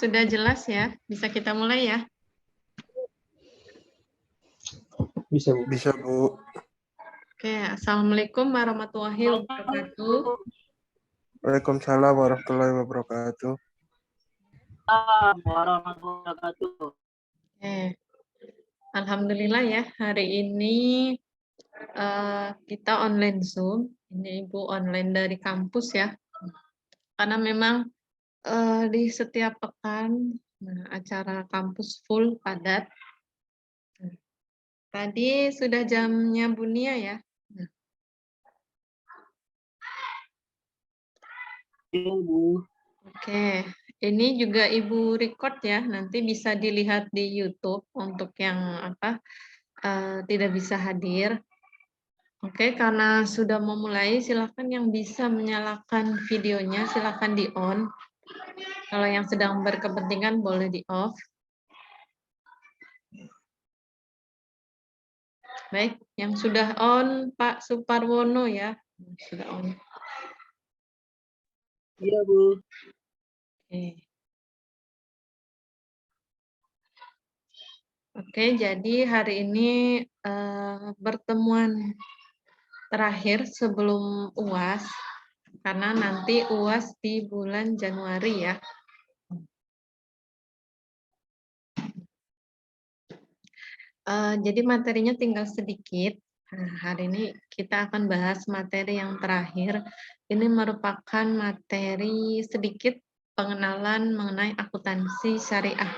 sudah jelas ya? Bisa kita mulai ya? Bisa, Bu. Bisa, Bu. Oke, Assalamualaikum warahmatullahi wabarakatuh. Waalaikumsalam warahmatullahi wabarakatuh. Warahmatullahi wabarakatuh. Oke, Alhamdulillah ya, hari ini kita online Zoom. Ini Ibu online dari kampus ya. Karena memang di setiap pekan acara kampus full padat. Tadi sudah jamnya Bunia ya. Iya, Bu. Oke, ini juga Ibu record ya. Nanti bisa dilihat di YouTube untuk yang tidak bisa hadir. Oke, karena sudah memulai, silakan yang bisa menyalakan videonya silakan di on. Kalau yang sedang berkepentingan boleh di off. Baik, yang sudah on Pak Suparwono ya. Sudah on. Iya, Bu. Oke. Oke, jadi hari ini pertemuan terakhir sebelum UAS, karena nanti UAS di bulan Januari ya. Jadi materinya tinggal sedikit. Nah, hari ini kita akan bahas materi yang terakhir. Ini merupakan materi sedikit pengenalan mengenai akuntansi syariah.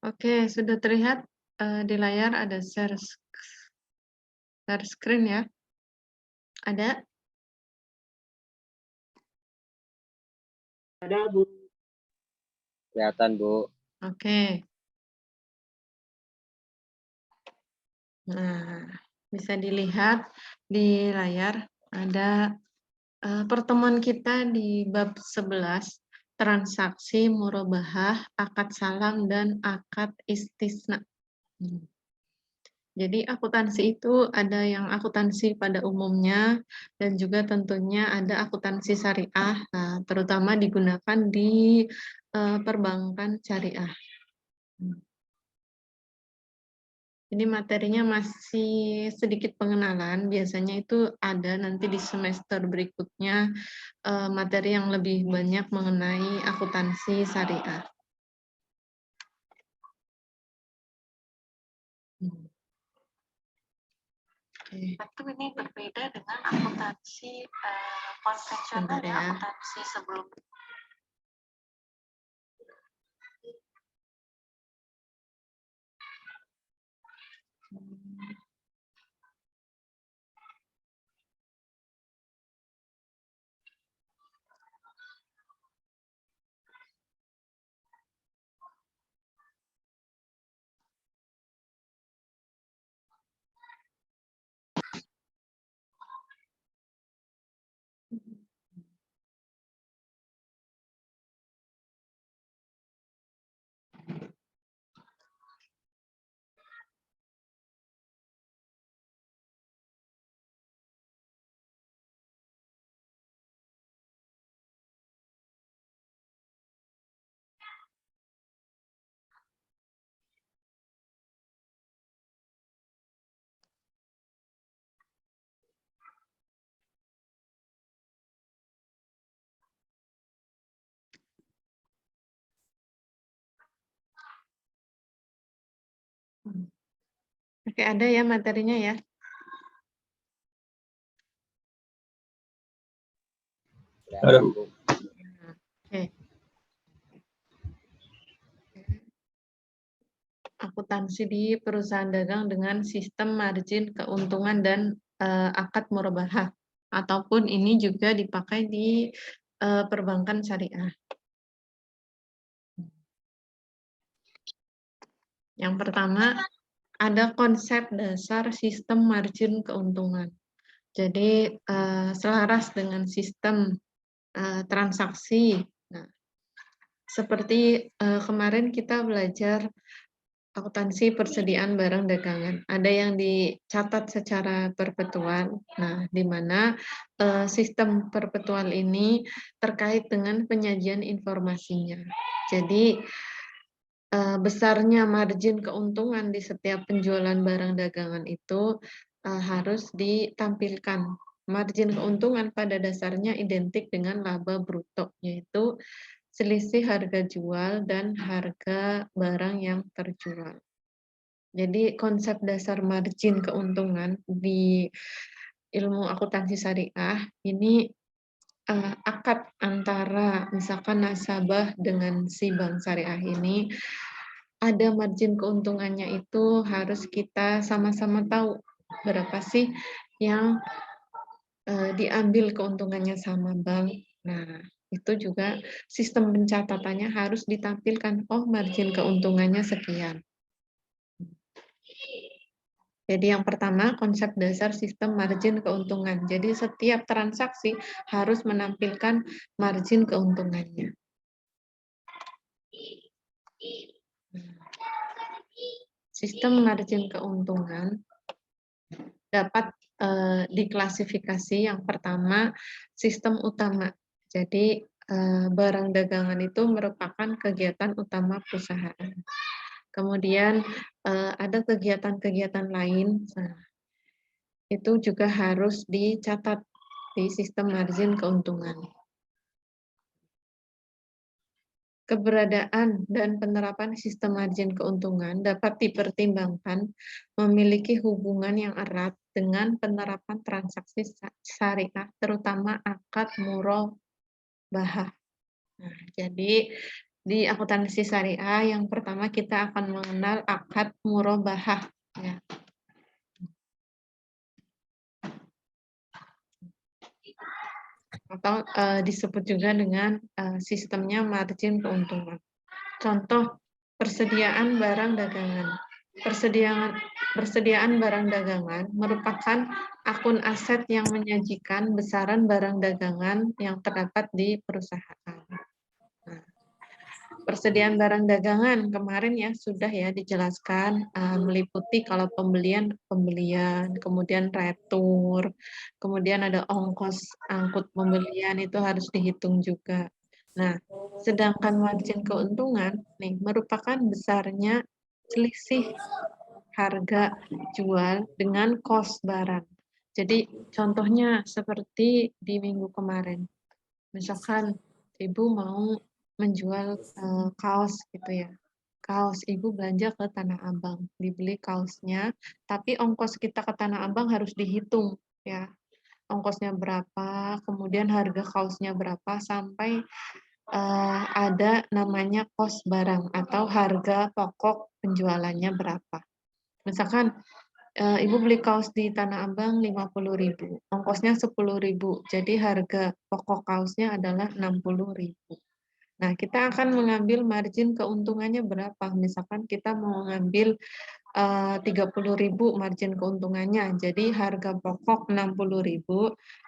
Oke, sudah terlihat di layar ada share screen ya. Ada? Ada, Bu. Kelihatan, Bu. Oke. Nah, bisa dilihat di layar ada pertemuan kita di bab 11, transaksi murabahah, akad salam, dan akad istisna. Jadi akuntansi itu ada yang akuntansi pada umumnya dan juga tentunya ada akuntansi syariah, terutama digunakan di perbankan syariah. Ini materinya masih sedikit pengenalan, biasanya itu ada nanti di semester berikutnya materi yang lebih banyak mengenai akuntansi syariah. Itu ini berbeda dengan akuntansi konvensional ya, akuntansi sebelum. Oke, ada ya materinya ya. Kelihatan, Bu. Oke. akuntansi di perusahaan dagang dengan sistem margin keuntungan dan akad murabahah. Ataupun ini juga dipakai di perbankan syariah. Yang pertama, ada konsep dasar sistem margin keuntungan. Jadi selaras dengan sistem transaksi. Nah, seperti kemarin kita belajar akuntansi persediaan barang dagangan. Ada yang dicatat secara perpetual. Nah, di mana sistem perpetual ini terkait dengan penyajian informasinya. Jadi besarnya margin keuntungan di setiap penjualan barang dagangan itu harus ditampilkan. Margin keuntungan pada dasarnya identik dengan laba bruto, yaitu selisih harga jual dan harga barang yang terjual. Jadi konsep dasar margin keuntungan di ilmu akuntansi syariah ini akad antara misalkan nasabah dengan si bank syariah ini, ada margin keuntungannya itu harus kita sama-sama tahu berapa sih yang diambil keuntungannya sama bank. Nah, itu juga sistem pencatatannya harus ditampilkan. Oh, margin keuntungannya sekian. Jadi yang pertama, konsep dasar sistem margin keuntungan. Jadi setiap transaksi harus menampilkan margin keuntungannya. Sistem margin keuntungan dapat diklasifikasi yang pertama sistem utama. Jadi barang dagangan itu merupakan kegiatan utama perusahaan. Kemudian ada kegiatan-kegiatan lain, itu juga harus dicatat di sistem margin keuntungan. Keberadaan dan penerapan sistem margin keuntungan dapat dipertimbangkan memiliki hubungan yang erat dengan penerapan transaksi syariah, terutama akad murabahah. Nah, jadi di akuntansi syariah yang pertama kita akan mengenal akad murabahah. Ya. Atau disebut juga dengan sistemnya margin keuntungan. Contoh persediaan barang dagangan. Persediaan barang dagangan merupakan akun aset yang menyajikan besaran barang dagangan yang terdapat di perusahaan. Nah, persediaan barang dagangan kemarin ya sudah ya dijelaskan meliputi kalau pembelian, kemudian retur, kemudian ada ongkos angkut pembelian itu harus dihitung juga. Nah, sedangkan margin keuntungan nih merupakan besarnya selisih harga jual dengan cost barang. Jadi contohnya seperti di minggu kemarin. Misalkan ibu mau menjual kaos gitu ya. Kaos ibu belanja ke Tanah Abang, dibeli kaosnya, tapi ongkos kita ke Tanah Abang harus dihitung ya. Ongkosnya berapa, kemudian harga kaosnya berapa sampai ada namanya kos barang atau harga pokok penjualannya berapa. Misalkan ibu beli kaos di Tanah Abang 50.000, ongkosnya 10.000, jadi harga pokok kaosnya adalah 60.000. Nah, kita akan mengambil margin keuntungannya berapa? Misalkan kita mau mengambil 30.000 margin keuntungannya, jadi harga pokok 60.000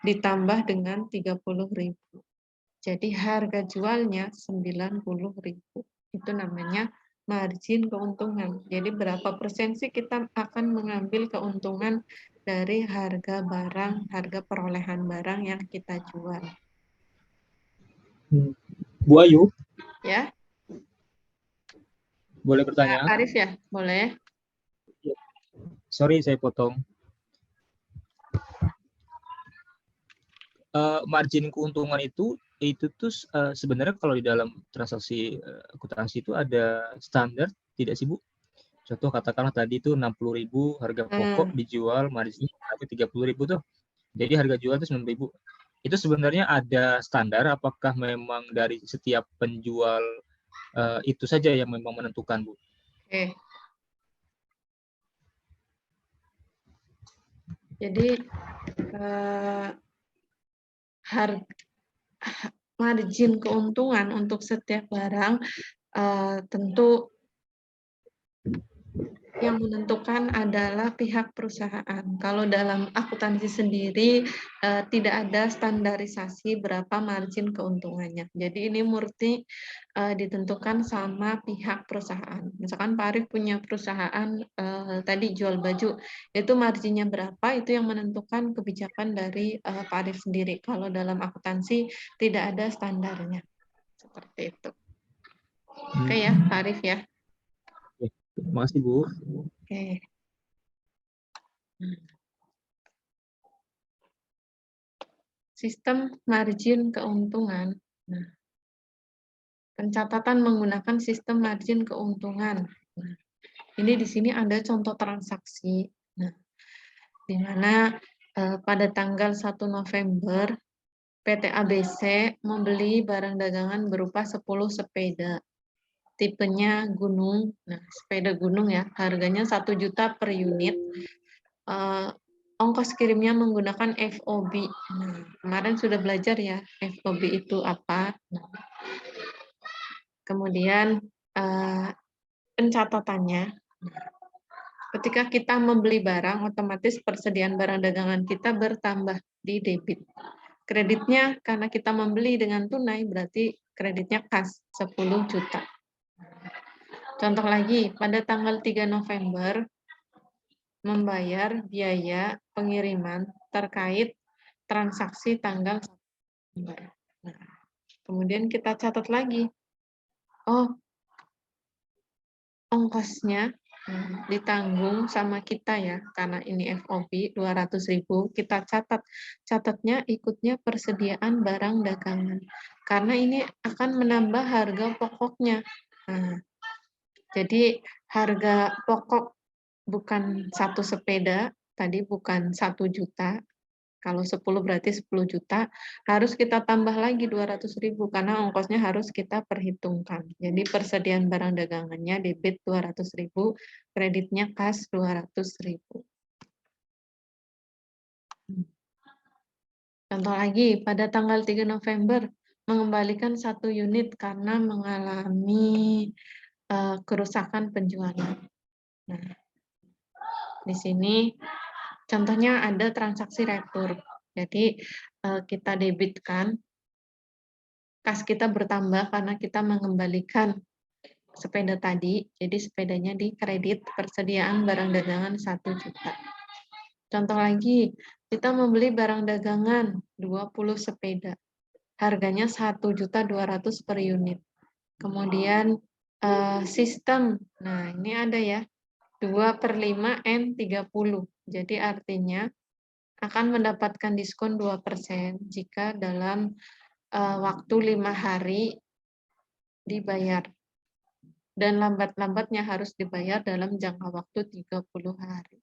ditambah dengan 30.000. Jadi harga jualnya 90.000. Itu namanya margin keuntungan. Jadi berapa persen sih kita akan mengambil keuntungan dari harga barang, harga perolehan barang yang kita jual. Bu Ayu, Ya, boleh bertanya? Arif ya, boleh. Sorry, saya potong. Margin keuntungan itu tuh sebenarnya kalau di dalam transaksi akuntansi itu ada standar tidak sih Bu? Contoh katakanlah tadi itu 60.000 harga pokok dijual marginnya tapi 30.000 tuh. Jadi harga jual itu 9.000. Itu sebenarnya ada standar apakah memang dari setiap penjual itu saja yang memang menentukan Bu? Oke. Jadi margin keuntungan untuk setiap barang tentu yang menentukan adalah pihak perusahaan. Kalau dalam akuntansi sendiri tidak ada standarisasi berapa margin keuntungannya. Jadi ini murni ditentukan sama pihak perusahaan. Misalkan Pak Arif punya perusahaan tadi jual baju, itu marginnya berapa, itu yang menentukan kebijakan dari Pak Arif sendiri. Kalau dalam akuntansi tidak ada standarnya. Seperti itu. Oke ya, Pak Arif ya. Terima kasih, Bu. Oke. Sistem margin keuntungan. Nah, pencatatan menggunakan sistem margin keuntungan. Nah, ini di sini ada contoh transaksi. Nah, di mana pada tanggal 1 November PT ABC membeli barang dagangan berupa 10 sepeda. Tipenya gunung. Nah, sepeda gunung ya, harganya 1 juta per unit. Ongkos kirimnya menggunakan FOB. Nah, kemarin sudah belajar ya, FOB itu apa. Nah, kemudian pencatatannya. Ketika kita membeli barang, otomatis persediaan barang dagangan kita bertambah di debit. Kreditnya karena kita membeli dengan tunai, berarti kreditnya kas 10 juta. Contoh lagi, pada tanggal 3 November, membayar biaya pengiriman terkait transaksi tanggal 1 November. Nah, kemudian kita catat lagi. Oh, ongkosnya ditanggung sama kita ya, karena ini FOB 200.000, kita catat. Catatnya ikutnya persediaan barang dagangan. Karena ini akan menambah harga pokoknya. Nah, jadi harga pokok bukan 1 sepeda, tadi bukan 1 juta, kalau 10 berarti 10 juta, harus kita tambah lagi 200.000 karena ongkosnya harus kita perhitungkan. Jadi persediaan barang dagangannya debit 200.000, kreditnya kas 200.000. Contoh lagi, pada tanggal 3 November, mengembalikan 1 unit karena mengalami kerusakan penjualan. Nah, di sini contohnya ada transaksi retur. Jadi kita debitkan, kas kita bertambah karena kita mengembalikan sepeda tadi. Jadi sepedanya dikredit persediaan barang dagangan 1 juta. Contoh lagi, kita membeli barang dagangan 20 sepeda. Harganya 1.200.000 per unit. Kemudian sistem, nah ini ada ya, 2/5 N30. Jadi artinya akan mendapatkan diskon 2% jika dalam waktu 5 hari dibayar. Dan lambat-lambatnya harus dibayar dalam jangka waktu 30 hari.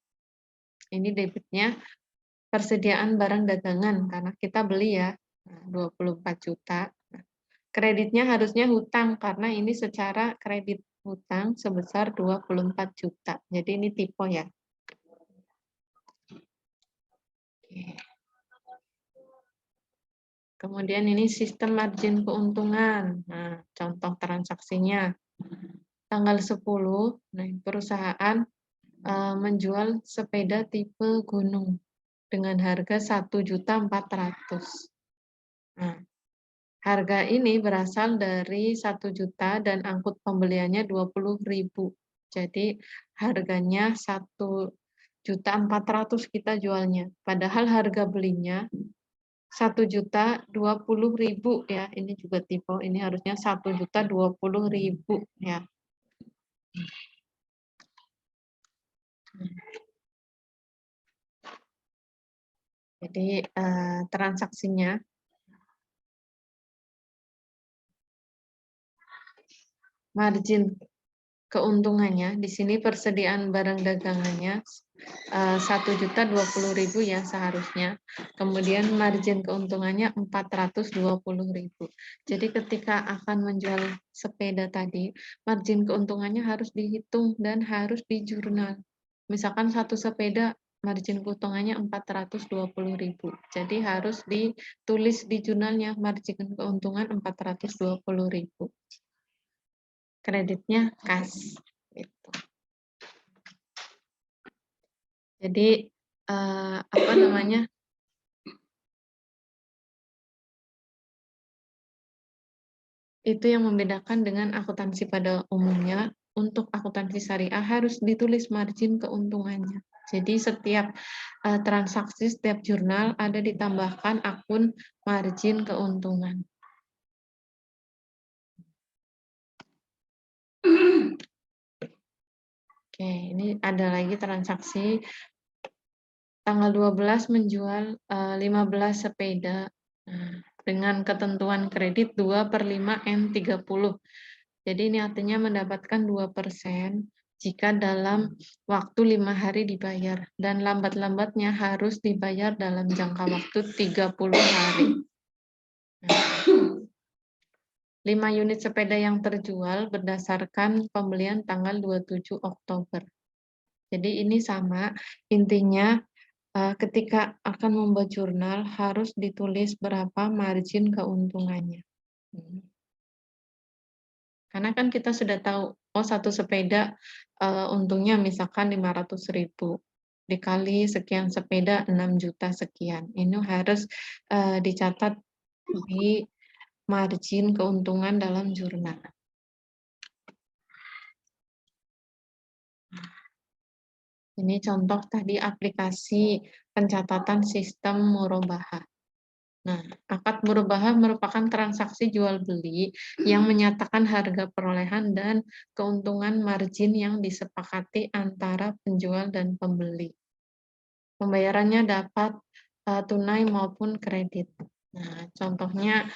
Ini debitnya persediaan barang dagangan, karena kita beli ya 24 juta. Kreditnya harusnya hutang, karena ini secara kredit hutang sebesar 24 juta. Jadi ini tipe ya. Kemudian ini sistem margin keuntungan. Nah, contoh transaksinya. Tanggal 10, nah, perusahaan menjual sepeda tipe gunung dengan harga 1.400.000. Nah, harga ini berasal dari 1 juta dan angkut pembeliannya 20.000. Jadi harganya 1.400.000 kita jualnya. Padahal harga belinya 1.020.000 ya. Ini juga tipe, ini harusnya 1.020.000 ya. Jadi transaksinya margin keuntungannya di sini persediaan barang dagangannya 1.020.000 ya seharusnya. Kemudian margin keuntungannya 420.000. Jadi ketika akan menjual sepeda tadi, margin keuntungannya harus dihitung dan harus di jurnal. Misalkan 1 sepeda margin keuntungannya 420.000. Jadi harus ditulis di jurnalnya margin keuntungan 420.000. Kreditnya kas. Gitu. Jadi apa namanya? Itu yang membedakan dengan akuntansi pada umumnya. Untuk akuntansi syariah harus ditulis margin keuntungannya. Jadi setiap transaksi, setiap jurnal ada ditambahkan akun margin keuntungan. Oke, ini ada lagi transaksi tanggal 12 menjual 15 sepeda. Nah, dengan ketentuan kredit 2/5 N30. Jadi ini artinya mendapatkan 2% jika dalam waktu 5 hari dibayar. Dan lambat-lambatnya harus dibayar dalam jangka waktu 30 hari. Nah, 5 unit sepeda yang terjual berdasarkan pembelian tanggal 27 Oktober. Jadi ini sama, intinya ketika akan membuat jurnal harus ditulis berapa margin keuntungannya. Karena kan kita sudah tahu, oh satu sepeda untungnya misalkan 500.000. Dikali sekian sepeda 6 juta sekian. Ini harus dicatat di margin keuntungan dalam jurnal. Ini contoh tadi aplikasi pencatatan sistem murabahah. Nah, akad murabahah merupakan transaksi jual beli yang menyatakan harga perolehan dan keuntungan margin yang disepakati antara penjual dan pembeli. Pembayarannya dapat tunai maupun kredit. Nah, contohnya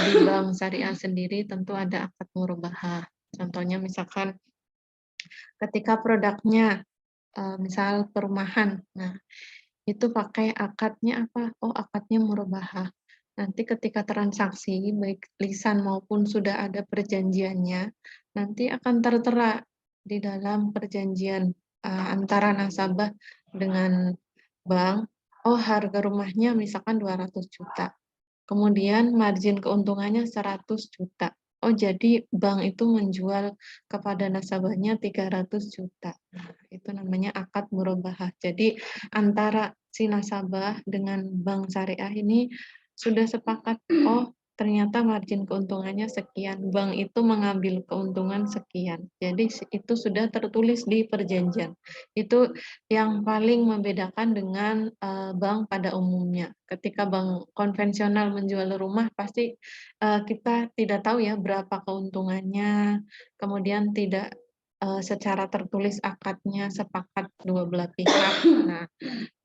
di bank syariah sendiri tentu ada akad murabahah. Contohnya misalkan ketika produknya misal perumahan, nah itu pakai akadnya apa? Oh, akadnya murabahah. Nanti ketika transaksi, baik lisan maupun sudah ada perjanjiannya, nanti akan tertera di dalam perjanjian antara nasabah dengan bank, oh harga rumahnya misalkan 200 juta. Kemudian margin keuntungannya 100 juta. Oh, jadi bank itu menjual kepada nasabahnya 300 juta. Nah, itu namanya akad murabahah. Jadi antara si nasabah dengan bank syariah ini sudah sepakat, oh ternyata margin keuntungannya sekian, bank itu mengambil keuntungan sekian. Jadi itu sudah tertulis di perjanjian. Itu yang paling membedakan dengan bank pada umumnya. Ketika bank konvensional menjual rumah, pasti kita tidak tahu ya berapa keuntungannya, kemudian tidak secara tertulis akadnya sepakat dua belah pihak. Nah,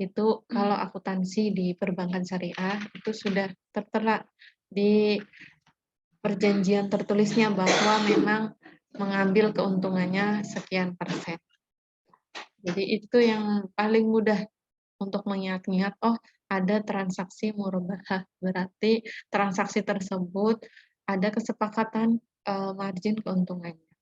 itu kalau akuntansi di perbankan syariah itu sudah tertera di perjanjian tertulisnya bahwa memang mengambil keuntungannya sekian persen. Jadi itu yang paling mudah untuk mengingat-ingat, oh ada transaksi murabahah, berarti transaksi tersebut ada kesepakatan margin keuntungannya.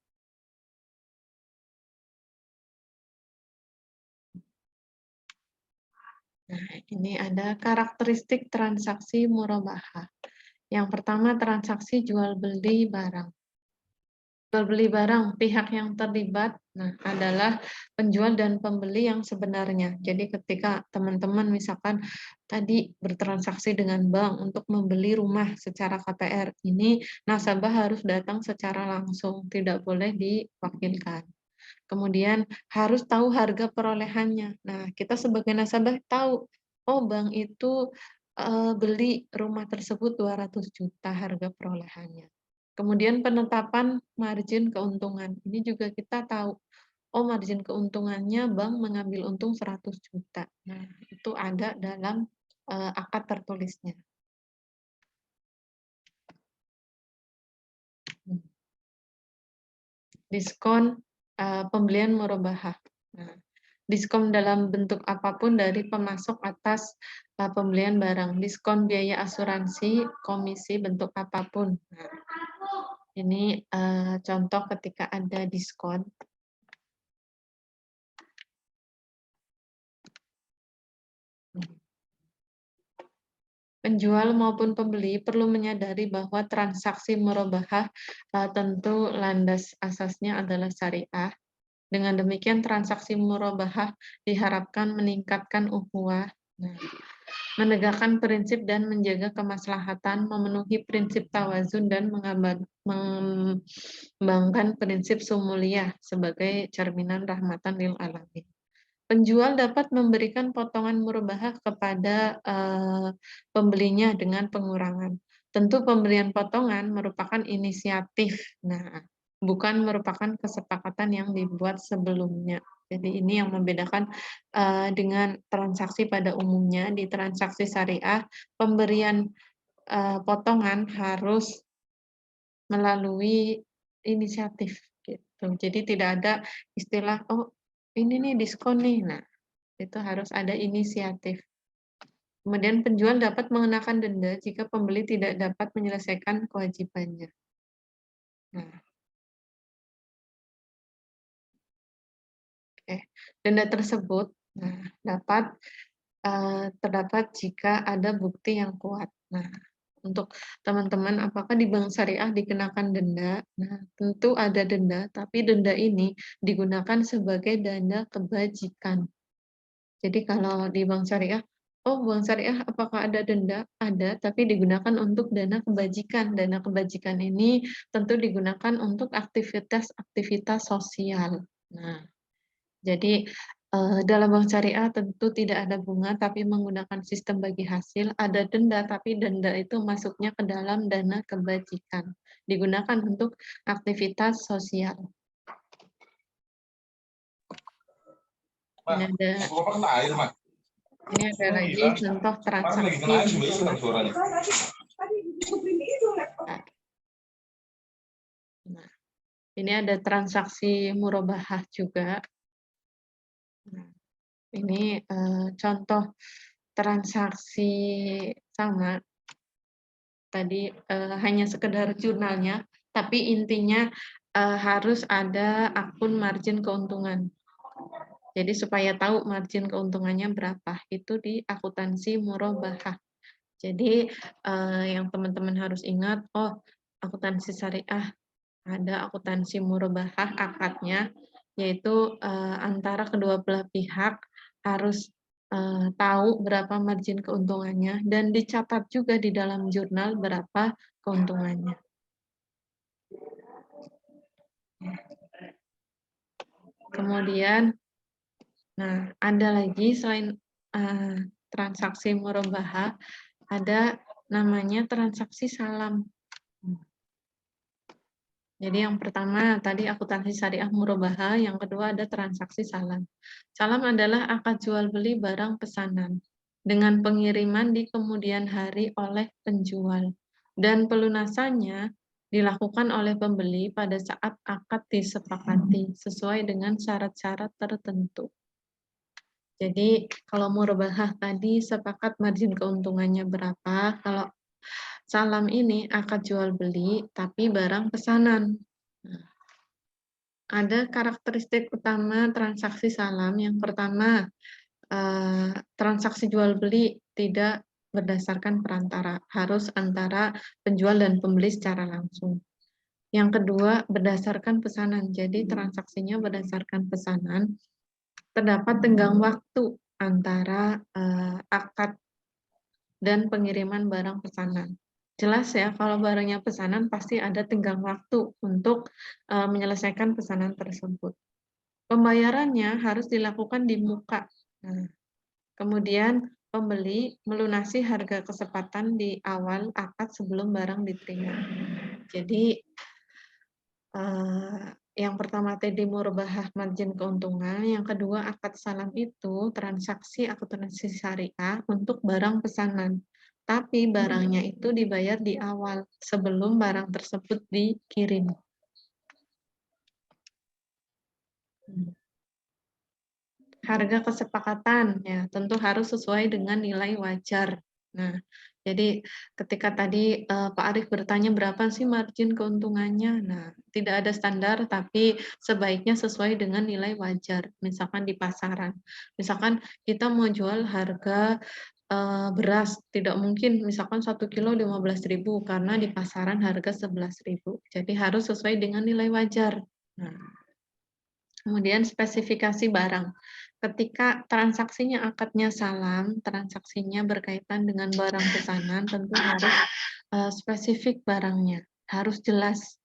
Nah, ini ada karakteristik transaksi murabahah. Yang pertama, transaksi jual beli barang. Jual beli barang, pihak yang terlibat adalah penjual dan pembeli yang sebenarnya. Jadi ketika teman-teman misalkan tadi bertransaksi dengan bank untuk membeli rumah secara KPR, ini nasabah harus datang secara langsung, tidak boleh diwakilkan. Kemudian harus tahu harga perolehannya. Nah, kita sebagai nasabah tahu, oh bank itu beli rumah tersebut 200 juta harga perolehannya. Kemudian penetapan margin keuntungan. Ini juga kita tahu, oh margin keuntungannya bank mengambil untung 100 juta. Nah, itu ada dalam akad tertulisnya. Diskon pembelian murabahah. Nah, diskon dalam bentuk apapun dari pemasok atas pembelian barang. Diskon biaya asuransi, komisi bentuk apapun. Nah, ini contoh ketika ada diskon. Penjual maupun pembeli perlu menyadari bahwa transaksi murabahah tentu landas asasnya adalah syariah. Dengan demikian transaksi murabahah diharapkan meningkatkan ukhuwah, menegakkan prinsip dan menjaga kemaslahatan, memenuhi prinsip tawazun dan mengembangkan prinsip sumuliyah sebagai cerminan rahmatan lil alamin. Penjual dapat memberikan potongan murabahah kepada pembelinya dengan pengurangan. Tentu pemberian potongan merupakan inisiatif, bukan merupakan kesepakatan yang dibuat sebelumnya. Jadi ini yang membedakan dengan transaksi pada umumnya. Di transaksi syariah, pemberian potongan harus melalui inisiatif. Gitu. Jadi tidak ada istilah, oh ini nih diskon nih. Nah, itu harus ada inisiatif. Kemudian penjual dapat mengenakan denda jika pembeli tidak dapat menyelesaikan kewajibannya. Nah, denda tersebut dapat terdapat jika ada bukti yang kuat. Nah, untuk teman-teman, apakah di bank syariah dikenakan denda? Nah, tentu ada denda, tapi denda ini digunakan sebagai dana kebajikan. Jadi kalau di bank syariah, oh bank syariah apakah ada denda? Ada, tapi digunakan untuk dana kebajikan. Dana kebajikan ini tentu digunakan untuk aktivitas-aktivitas sosial. Nah, jadi dalam bank syariah tentu tidak ada bunga, tapi menggunakan sistem bagi hasil. Ada denda, tapi denda itu masuknya ke dalam dana kebajikan. Digunakan untuk aktivitas sosial. Ini ada lagi contoh transaksi. Nah, ini ada transaksi murabahah juga. Nah, ini contoh transaksi sama. Tadi hanya sekedar jurnalnya, tapi intinya harus ada akun margin keuntungan. Jadi supaya tahu margin keuntungannya berapa, itu di akuntansi murabahah. Jadi yang teman-teman harus ingat, oh akuntansi syariah ada akuntansi murabahah akadnya, yaitu antara kedua belah pihak harus tahu berapa margin keuntungannya dan dicatat juga di dalam jurnal berapa keuntungannya. Kemudian, nah ada lagi selain transaksi murabahah, ada namanya transaksi salam. Jadi yang pertama tadi akuntansi syariah murabahah, yang kedua ada transaksi salam. Salam adalah akad jual beli barang pesanan dengan pengiriman di kemudian hari oleh penjual dan pelunasannya dilakukan oleh pembeli pada saat akad disepakati sesuai dengan syarat-syarat tertentu. Jadi kalau murabahah tadi sepakat margin keuntungannya berapa, kalau salam ini akad jual beli tapi barang pesanan. Nah, ada karakteristik utama transaksi salam. Yang pertama, transaksi jual beli tidak berdasarkan perantara, harus antara penjual dan pembeli secara langsung. Yang kedua, berdasarkan pesanan. Jadi transaksinya berdasarkan pesanan. Terdapat tenggang waktu antara akad dan pengiriman barang pesanan. Jelas ya, kalau barangnya pesanan pasti ada tenggang waktu untuk menyelesaikan pesanan tersebut. Pembayarannya harus dilakukan di muka. Nah, kemudian pembeli melunasi harga kesepakatan di awal akad sebelum barang diterima. Jadi yang pertama tadi murabahah margin keuntungan, yang kedua akad salam itu transaksi akuntansi syariah untuk barang pesanan. Tapi barangnya itu dibayar di awal sebelum barang tersebut dikirim. Harga kesepakatan ya tentu harus sesuai dengan nilai wajar. Nah, jadi ketika tadi Pak Arief bertanya berapa sih margin keuntungannya? Nah, tidak ada standar tapi sebaiknya sesuai dengan nilai wajar. Misalkan di pasaran. Misalkan kita mau jual harga beras, tidak mungkin misalkan 1 kilo 15.000 karena di pasaran harga 11.000. Jadi harus sesuai dengan nilai wajar. Nah, kemudian spesifikasi barang. Ketika transaksinya akadnya salam, transaksinya berkaitan dengan barang pesanan, tentu harus spesifik barangnya, harus jelas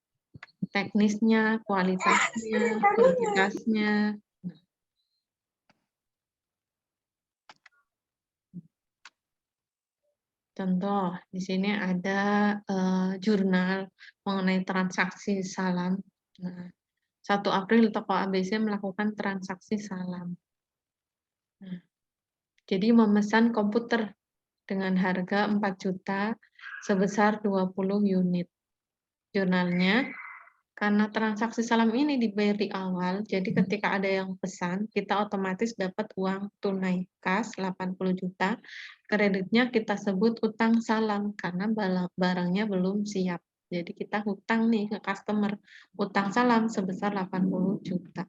teknisnya, kualitasnya, kuantitasnya. Contoh, di sini ada jurnal mengenai transaksi salam. Nah, 1 April toko ABC melakukan transaksi salam. Nah, jadi memesan komputer dengan harga 4 juta sebesar 20 unit. Jurnalnya, karena transaksi salam ini dibayar di awal, jadi ketika ada yang pesan, kita otomatis dapat uang tunai kas 80 juta, kreditnya kita sebut utang salam karena barangnya belum siap. Jadi kita hutang nih ke customer, utang salam sebesar 80 juta.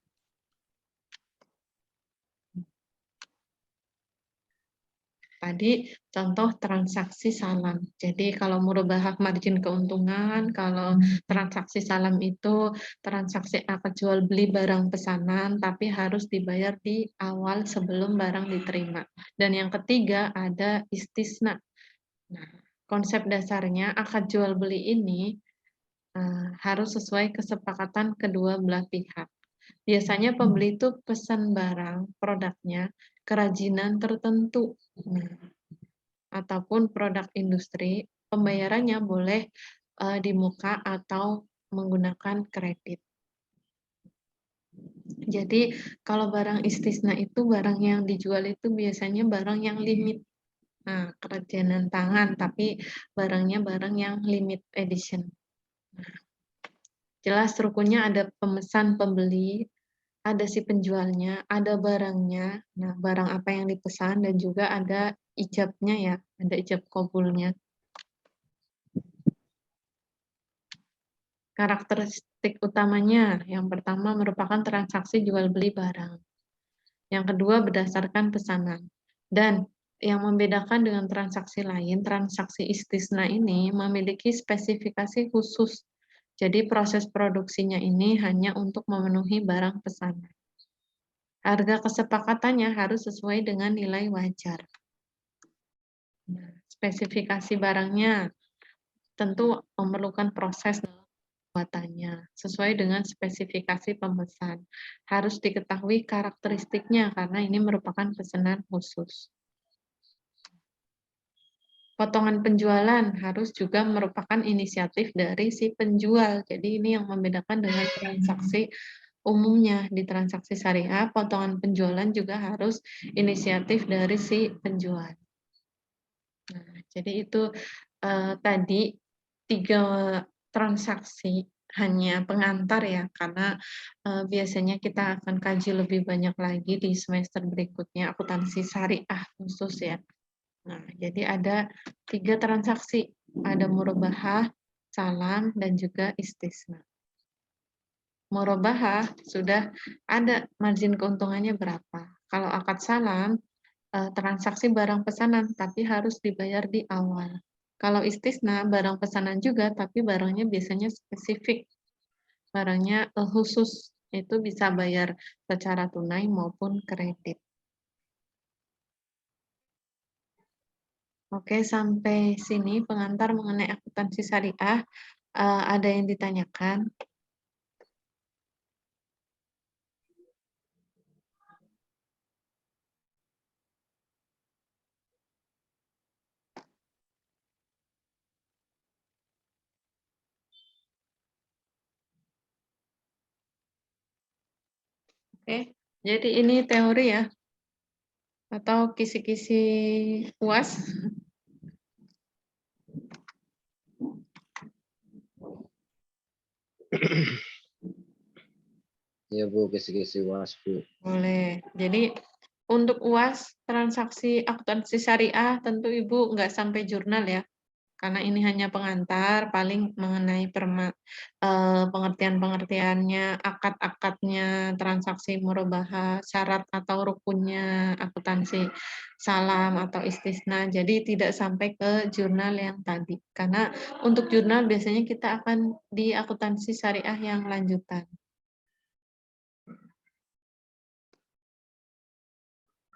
Tadi contoh transaksi salam. Jadi kalau murabahah margin keuntungan, kalau transaksi salam itu transaksi akad jual beli barang pesanan, tapi harus dibayar di awal sebelum barang diterima. Dan yang ketiga ada istisna. Nah, konsep dasarnya akad jual beli ini harus sesuai kesepakatan kedua belah pihak. Biasanya pembeli itu pesan barang, produknya, kerajinan tertentu. Nah, ataupun produk industri, pembayarannya boleh di muka atau menggunakan kredit. Jadi kalau barang istisna itu barang yang dijual itu biasanya barang yang limit. Nah, kerajinan tangan, tapi barangnya barang yang limit edition. Nah, jelas rukunnya ada pemesan pembeli, ada si penjualnya, ada barangnya. Nah, barang apa yang dipesan dan juga ada ijabnya ya, ada ijab kabulnya. Karakteristik utamanya, yang pertama merupakan transaksi jual beli barang. Yang kedua berdasarkan pesanan. Dan yang membedakan dengan transaksi lain, transaksi istisna ini memiliki spesifikasi khusus. Jadi proses produksinya ini hanya untuk memenuhi barang pesanan. Harga kesepakatannya harus sesuai dengan nilai wajar. Nah, spesifikasi barangnya tentu memerlukan proses pembuatannya sesuai dengan spesifikasi pemesan. Harus diketahui karakteristiknya karena ini merupakan pesanan khusus. Potongan penjualan harus juga merupakan inisiatif dari si penjual. Jadi ini yang membedakan dengan transaksi umumnya. Di transaksi syariah, potongan penjualan juga harus inisiatif dari si penjual. Nah, jadi itu tadi 3 transaksi hanya pengantar ya, karena biasanya kita akan kaji lebih banyak lagi di semester berikutnya, akuntansi syariah khusus ya. Nah, jadi ada 3 transaksi, ada murabahah, salam, dan juga istisna. Murabahah sudah ada margin keuntungannya berapa. Kalau akad salam, transaksi barang pesanan, tapi harus dibayar di awal. Kalau istisna, barang pesanan juga, tapi barangnya biasanya spesifik. Barangnya khusus, itu bisa bayar secara tunai maupun kredit. Oke, sampai sini pengantar mengenai akuntansi syariah. Ada yang ditanyakan? Oke, jadi ini teori ya? Atau kisi-kisi UAS? Iya Bu, kisi-kisi UAS Bu. Boleh. Jadi untuk UAS transaksi akuntansi syariah tentu Ibu nggak sampai jurnal ya. karena ini hanya pengantar, paling mengenai pengertian-pengertiannya, akad-akadnya, transaksi murabahah, syarat atau rukunnya, akuntansi salam atau istisna. Jadi tidak sampai ke jurnal yang tadi. Karena untuk jurnal biasanya kita akan di akuntansi syariah yang lanjutan.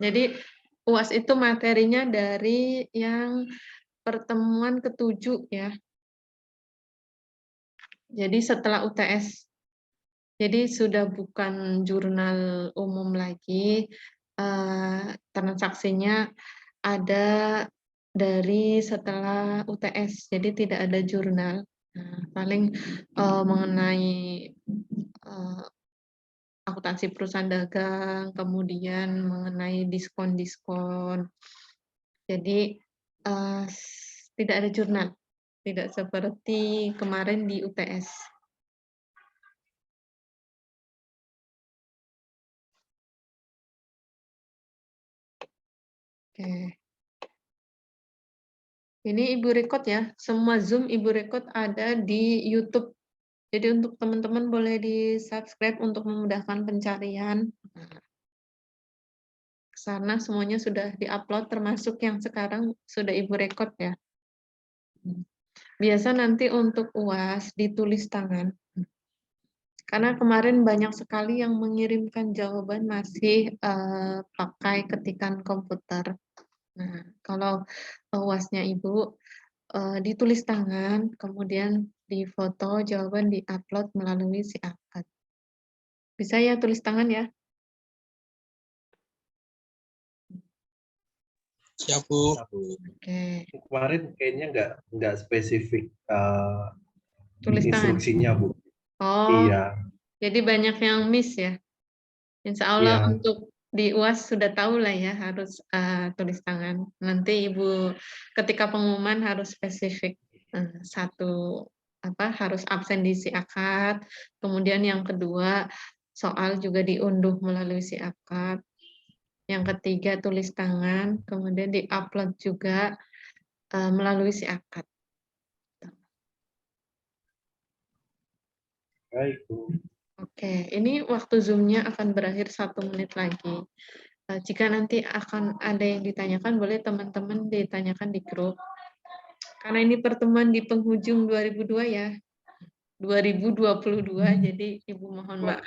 Jadi UAS itu materinya dari yang pertemuan ke-7 ya. Jadi setelah UTS. Jadi sudah bukan jurnal umum lagi. Transaksinya ada dari setelah UTS. Jadi tidak ada jurnal. Nah, paling mengenai akuntansi perusahaan dagang, kemudian mengenai diskon-diskon. Jadi tidak ada jurnal, tidak seperti kemarin di UTS. Oke. Ini Ibu record ya, semua Zoom Ibu record ada di YouTube. Jadi untuk teman-teman boleh di-subscribe untuk memudahkan pencarian. Sana semuanya sudah di-upload, termasuk yang sekarang sudah Ibu record ya. Biasa nanti untuk UAS ditulis tangan. Karena kemarin banyak sekali yang mengirimkan jawaban masih pakai ketikan komputer. Nah, kalau UAS-nya Ibu ditulis tangan, kemudian difoto, jawaban di-upload melalui si akad. Bisa ya tulis tangan ya? Siap, Bu. Oke. Kemarin kayaknya nggak spesifik Tulis tangan. instruksinya, Bu. Oh, Iya. jadi banyak yang miss ya. Insya Allah Iya. untuk di UAS sudah tahu lah ya harus tulis tangan. Nanti Ibu ketika pengumuman harus spesifik. Satu harus absen di si akad. Kemudian yang kedua soal juga diunduh melalui si akad. Yang ketiga tulis tangan, kemudian di-upload juga melalui si akad. Baik, Bu. Oke, ini waktu Zoom-nya akan berakhir 1 menit lagi. Jika nanti akan ada yang ditanyakan, boleh teman-teman ditanyakan di grup. Karena ini pertemuan di penghujung 2002 ya. 2022, jadi Ibu mohon maaf.